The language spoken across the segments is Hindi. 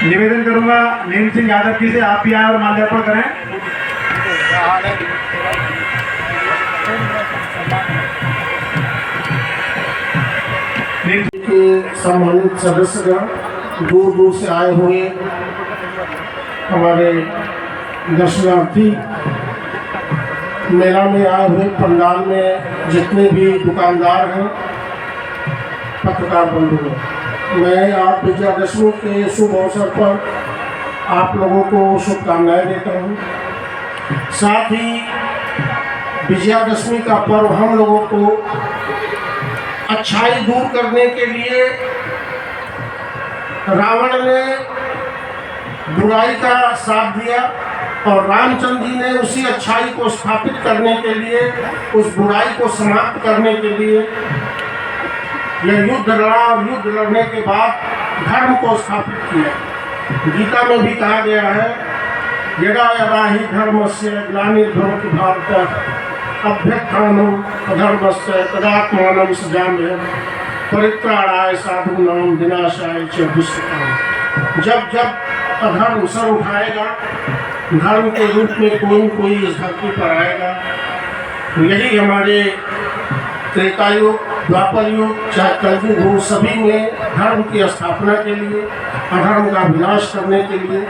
निवेदन करूंगा नीम सिंह यादव जी से, आप भी आए और माल्यार्पण करें। के सम्मानित सदस्यगण, दूर दूर से आए हुए हमारे दर्शनार्थी, मेला में आए हुए पंडाल में जितने भी दुकानदार हैं, पत्रकार बंधु, मैं आप विजयादशमी के शुभ अवसर पर आप लोगों को शुभकामनाएं देता हूं। साथ ही विजयादशमी का पर्व हम लोगों को अच्छाई दूर करने के लिए, रावण ने बुराई का साथ दिया और रामचंद्र जी ने उसी अच्छाई को स्थापित करने के लिए, उस बुराई को समाप्त करने के लिए यह युद्ध लड़ा और युद्ध लड़ने के बाद धर्म को स्थापित किया। गीता में भी कहा गया है, यदा यदा हि धर्मस्य ग्लानिर्भवति भारत अभ्युत्थानम् अधर्मस्य तदात्मानं सृजाम्यहम् परित्राणाय साधूनां विनाशाय च दुष्कृताम्। जब जब अधर्म सर उठाएगा, धर्म के रूप में कोई न कोई इस धरती पर आएगा। यही हमारे त्रेता युग, द्वापर युग, चाहे कलयुग हो, सभी में धर्म की स्थापना के लिए, अधर्म का विनाश करने के लिए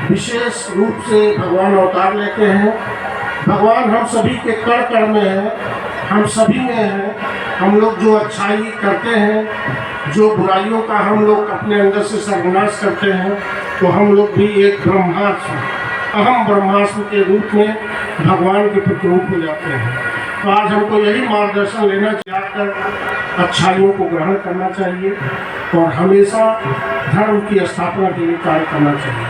विशेष रूप से भगवान अवतार लेते हैं। भगवान हम सभी के कण कण में है, हम सभी में है। हम लोग जो अच्छाई करते हैं, जो बुराइयों का हम लोग अपने अंदर से सर्वनाश करते हैं, तो हम लोग भी एक ब्रह्मास्त्र, अहम ब्रह्मास्त्र के रूप में भगवान के प्रतिरूप हो जाते हैं। तो आज हमको यही मार्गदर्शन लेना चाहिए, अच्छाइयों को ग्रहण करना चाहिए और हमेशा धर्म की स्थापना के लिए कार्य करना चाहिए।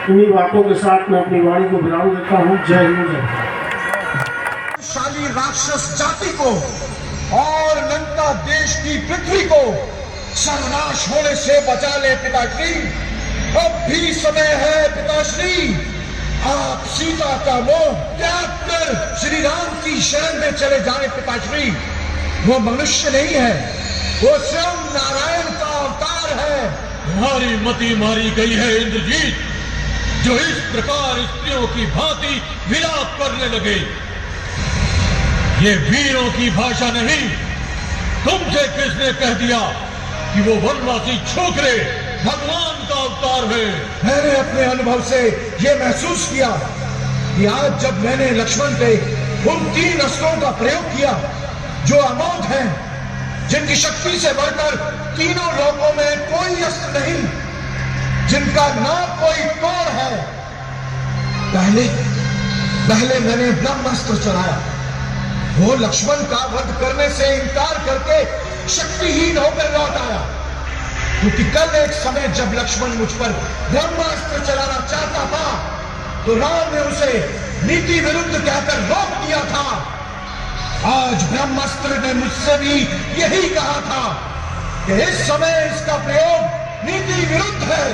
इन्हीं बातों के साथ मैं अपनी वाणी को विराम देता हूँ। जय हिंद, जय भारत। शाली राक्षस जाति को और लंका देश की पृथ्वी को सर्वनाश होने से बचा ले पिताश्री। अब भी समय है पिताश्री, आप सीता का मोह त्याग कर श्री राम की शरण में चले जाएं पिताश्री। वो मनुष्य नहीं है, वो स्वयं नारायण का अवतार है। हमारी मति मारी गई है इंद्रजीत, जो इस प्रकार स्त्रियों की भांति विलाप करने लगे। ये वीरों की भाषा नहीं। तुमसे किसने कह दिया कि वो वनवासी छोकरे भगवान का अवतार है? मैंने अपने अनुभव से ये महसूस किया कि आज जब मैंने लक्ष्मण पे उन 3 अस्त्रों का प्रयोग किया जो अमोघ हैं, जिनकी शक्ति से बढ़कर तीनों लोकों में कोई अस्त्र नहीं, जिनका ना कोई तोड़ है। पहले मैंने ब्रह्मास्त्र चलाया, वो लक्ष्मण का वध करने से इनकार करके शक्तिहीन होकर लौट आया। क्योंकि कल एक समय जब लक्ष्मण मुझ पर ब्रह्मास्त्र चलाना चाहता था, तो राम ने उसे नीति विरुद्ध कहकर रोक दिया था। आज ब्रह्मास्त्र ने मुझसे भी यही कहा था कि इस समय इसका प्रयोग नीति विरुद्ध है।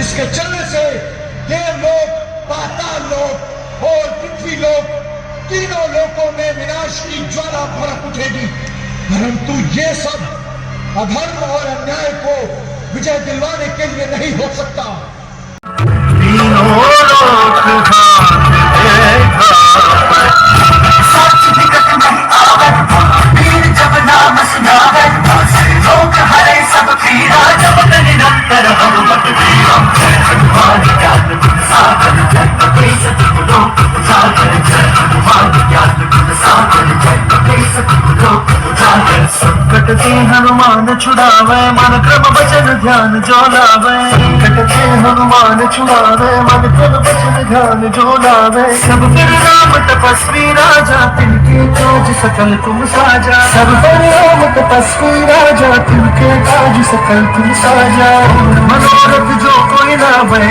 इसके चलने से देवलोक, पाताल लोक और पृथ्वी लोक, तीनों लोकों में विनाश की ज्वाला भड़क उठेगी। परंतु ये सब अधर्म और अन्याय को विजय दिलवाने के लिए नहीं हो सकता। संकट से हनुमान छुड़ावे, मन क्रम वचन ध्यान जो लावे। संकट से हनुमान छुड़ावे, मन क्रम वचन ध्यान जो लावे। सब पर राम तपस्वी राजा, तिनके काज सकल तुम साजा। सब पर राम तपस्वी राजा, तिनके काज सकल तुम साजा। मनोरथ जो कोई लावे,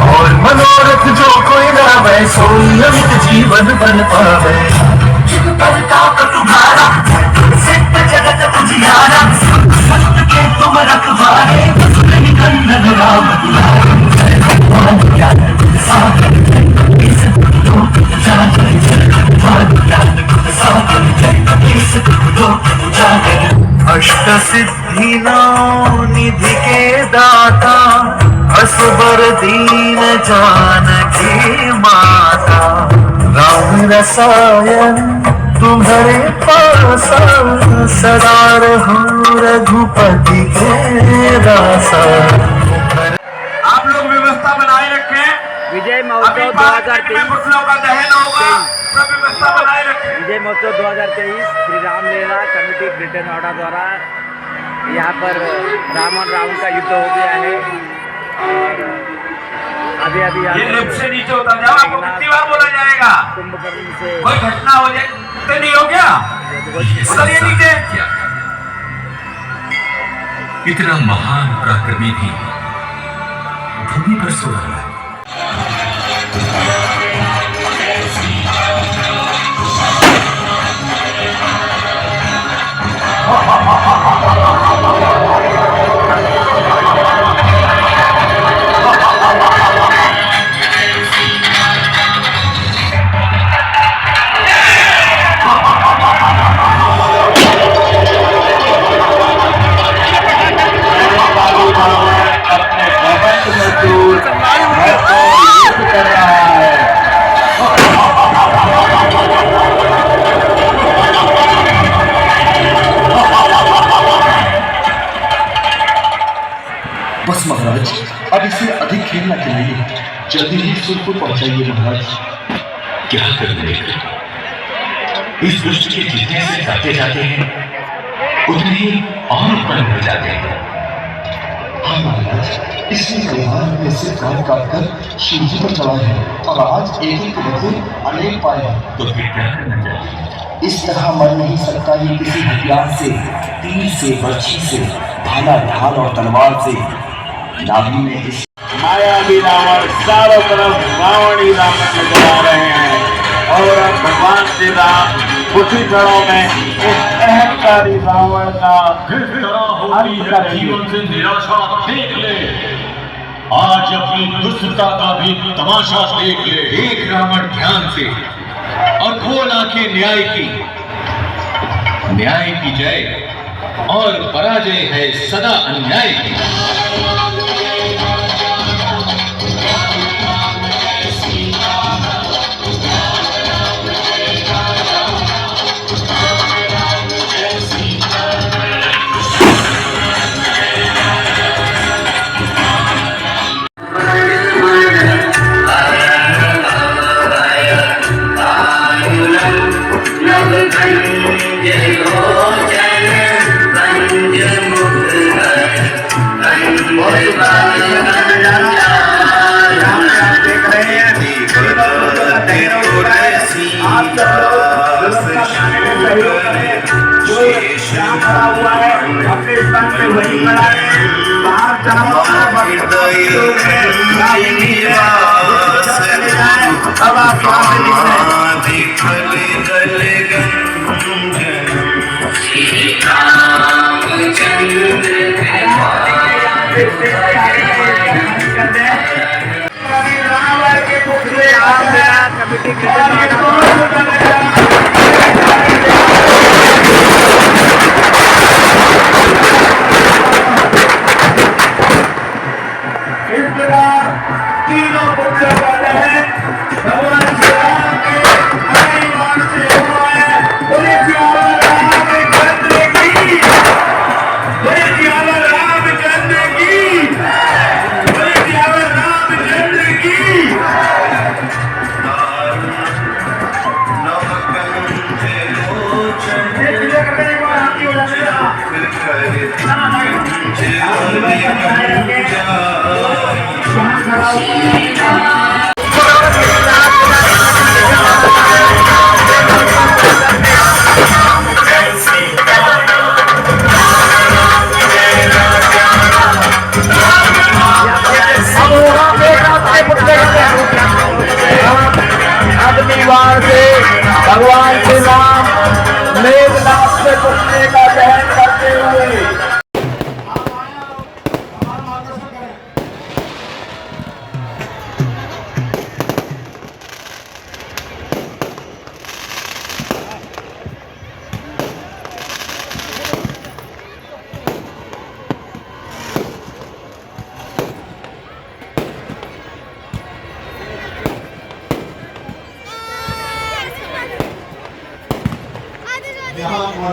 और मनोरथ जो कोई लावे, सोई अमित जीवन बन पावे। जुग पर ताप तुम्हारा, सिद्ध जगत तुझियारा। सत्य के तुम रखवारे, निकंदन राम दुलारे। भगवान ज्ञान गुण सागर जय, इस लोक उजागर जय। भगवान ज्ञान गुण सागर जय, इस लोक उजागर। अष्ट सिद्धि नौ दाता असबर दीन जानकी माता राम रसायन तुम्हारे पास सदा रहूं रघुपति के दासा। आप लोग व्यवस्था बनाए रखें। विजय अभी महोत्सव 5 मिनट में 2023 पुतलों का दहन होगा, सब व्यवस्था बनाए रखें। विजय महोत्सव 2023 श्री रामलीला कमेटी ग्रेटर नोएडा द्वारा यहाँ पर राम और रावण का युद्ध हो गया है। अभी ये लिफ्ट से नीचे उतर जाओ, आपको कितनी बार बोला जाएगा? कुंभकर्ण से कोई घटना हो जाए तो नहीं हो गया, उतरिए नीचे। इतना महान पराक्रमी भी भूमि पर सो रहा है। बस महाराज, अब इसे अधिक खेल न खिलाइए, जल्दी ही सुरपुर पहुंचाइए महाराज। क्या करने इस दुष्ट के जितने से काटे जाते हैं उतने ही और उत्पन्न हो जाते हैं। हाँ महाराज, इसलिए परिवार में से काट काट कर शिव जी पर चढ़ाए हैं और आज एक एक बदले अनेक पाए हैं। तो फिर क्या करना चाहिए? इस तरह मर नहीं सकता ये किसी हथियार से, तीर से, बर्छी से, भाला, ढाल और तलवार से। नाभि में इस मायावी रावण चारों तरफ रावण ही रावण नजर आ रहे हैं और अब भगवान श्री राम उसी क्षणों में इस अहंकारी रावण का अंत कर जीवन से निराशा देख ले, आज अपनी दुष्टता का भी तमाशा देख ले। देख रावण ध्यान से और खोल आंखें न्याय की। न्याय की जय और पराजय है सदा अन्याय की। अपने स्थान पे वही खड़ा है, बाहर जाओ अब आप यहाँ से तीनों पुत्र वाले हैं भगवान श्री राम के अभिमान से हुआ है। बोले रामचंद्र की, बोले रामचंद्र की, बोले रामचंद्र की।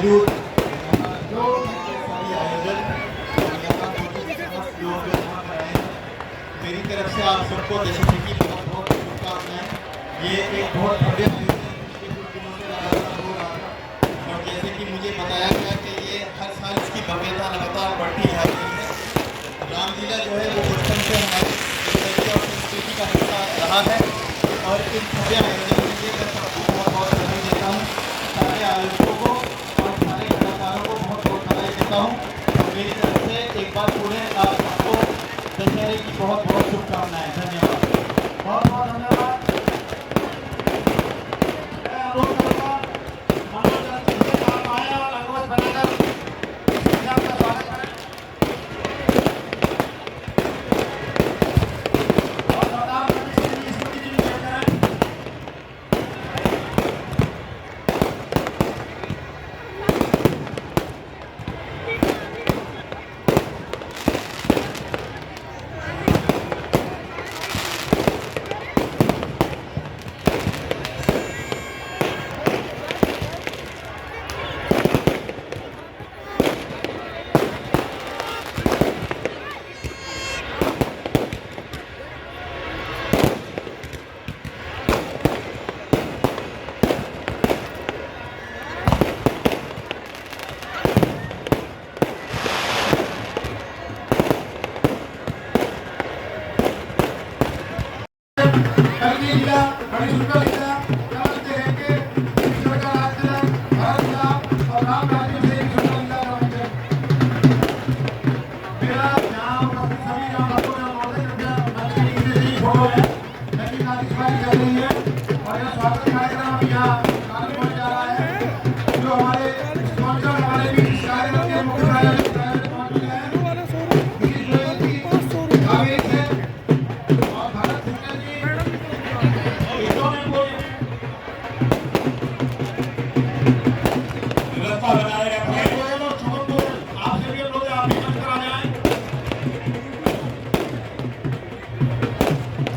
मौजूद सारी आयोजन लोग यहाँ पर आए हैं। मेरी तरफ से आप सबको दशहरे की बहुत बहुत शुभकामनाएं। ये एक बहुत भव्य आयोजन पिछले कुछ दिनों से लगातार हो रहा था और जैसे कि मुझे बताया गया कि ये हर साल इसकी भव्यता लगातार बढ़ती जा रही है। रामलीला जो है वो बचपन से हमारी और संस्कृति का हिस्सा रहा है और इस भव्य आयोजन के लिए मैं सबको बहुत बहुत बधाई देता हूँ। सारे आयोजकों को और सारे कलाकारों को बहुत बहुत बधाई देता हूँ। मेरी तरफ से एक बार पूरे आप सबको दशहरे की बहुत बहुत शुभकामनाएं। धन्यवाद, बहुत बहुत धन्यवाद।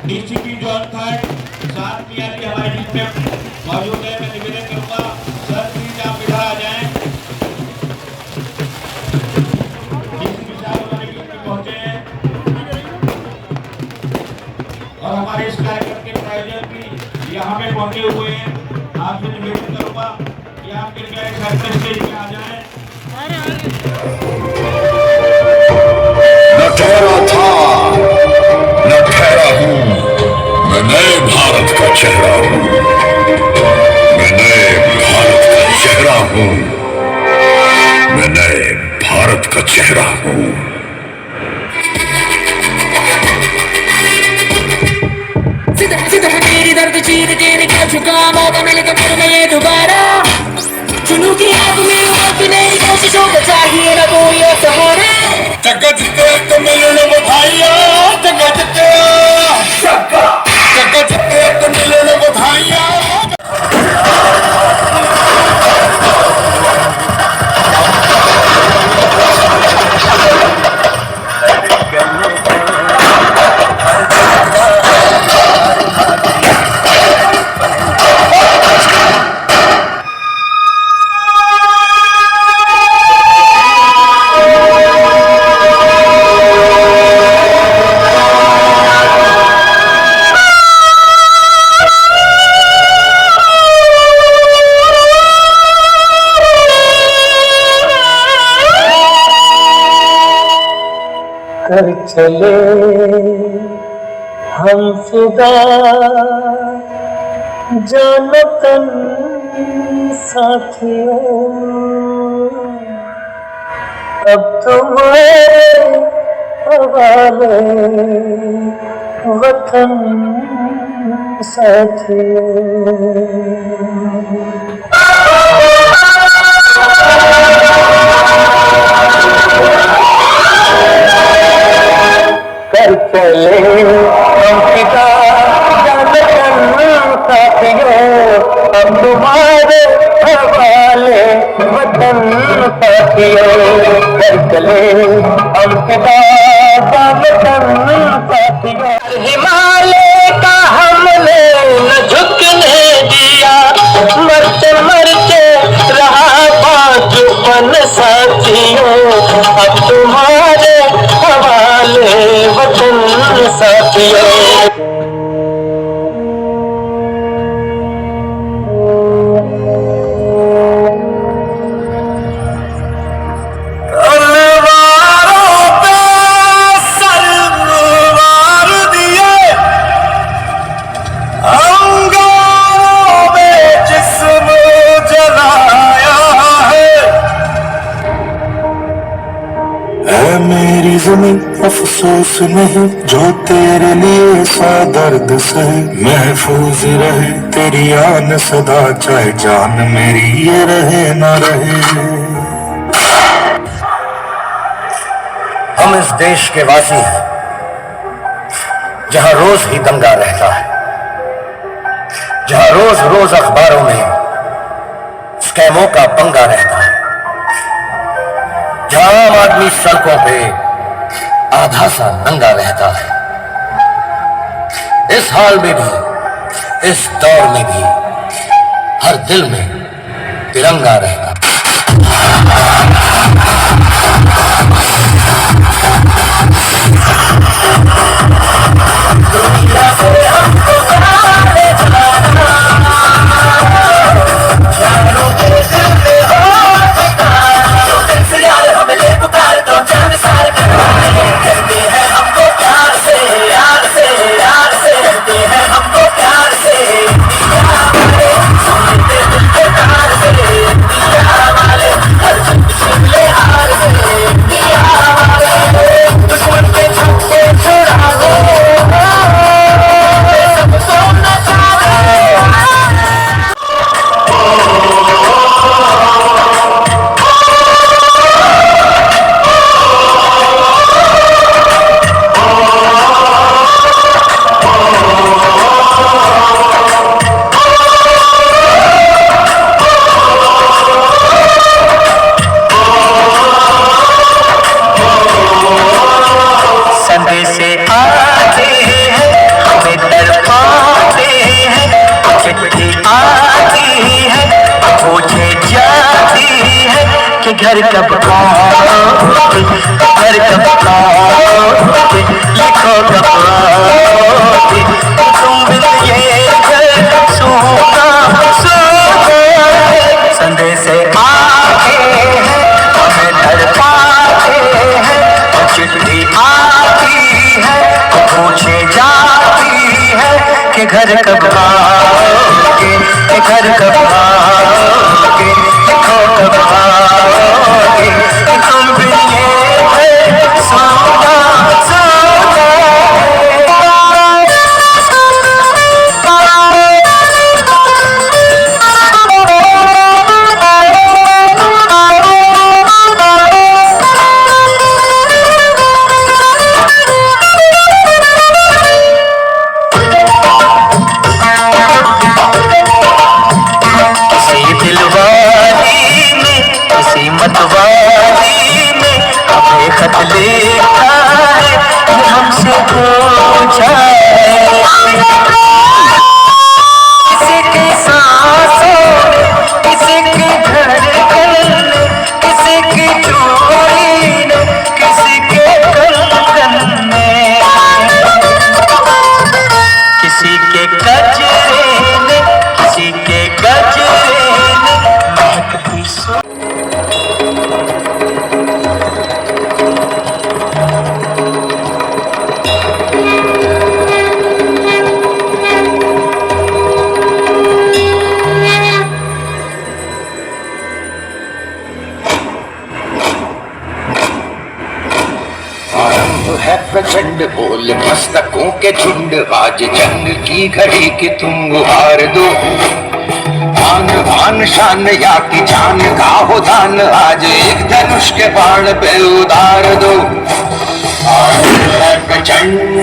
डीसीपी जो था साथ में हमारे बीच में मौजूद है। मैं निवेदन करूंगा सर प्लीज आप इधर आ जाएं। डीसीपी साहब हमारे बीच में पहुंचे हैं और हमारे इस कार्यक्रम के प्रायोजक भी यहाँ पे पहुंचे हुए हैं। आपसे निवेदन करूंगा कि आप कृपया इस स्टेज पे आ जाएं। न ठहरा था न ठहरा हूं, मैं नए भारत का चेहरा हूं, मैं नए भारत का चेहरा हूं, मैं नए भारत का चेहरा हूं। जिद है मेरी दर्द चीर के निकल चुका, मौका मिले तो फिर मैं ये दोबारा चुनू की आग में उड़ती मेरी कोशिशों को चाहिए न कोई और सहारा। जगत के तो मिलन बधाइयां, जगत के तो मिलन बधाइयां। कर चले हम फिदा जानो तन साथियों, अब तुम्हारे हवाले वतन साथियों। कर चले हम पिता जानकर साथियों, हम तुम्हारे हवाले वतन साथियों। कर चले हम पिता जानकर साथियों, हिमालय का हमने न झुकने दिया, मरते मरते रहा बात अफसोस नहीं जो तेरे लिए सा दर्द सहे, महफूज रहे तेरी आन सदा, चाहे जान मेरी ये रहे ना रहे। हम इस देश के वासी हैं जहां रोज ही दंगा रहता है, जहां रोज रोज अखबारों में स्कैमों का पंगा रहता है, जहां आम आदमी सड़कों पे आधा सा नंगा रहता है। इस हाल में भी, इस दौर में भी हर दिल में तिरंगा रहेगा। घर कब आओगे, घर कब आओगे, लिखो कब आओगे, तुम बिन ये घर सूखा सूखा है। संदेश आते हैं हमें तड़पाते हैं, और चिट्ठी आती है तो पूछे जाती है कि घर कब आओगे, कि घर कब आओगे, लिखो कब आओगे, तुम बिन ये घर सूखा सूखा मतवाली में हमें खत लिखा है, हमसे पूछा है किसी की सांसों में, किसी की धड़कन में, किसी की चोरी में, किसी के कंगन में, किसी के गजरे में, किसी के गजरे में महकती सो। है प्रचंड बोल मस्तकों के झुंड, आज जंग की घड़ी की तुम गुहार दो। आन भान शान या की जान का हो दान, आज एक धनुष के बाण पे उतार दो। आज है प्रचंड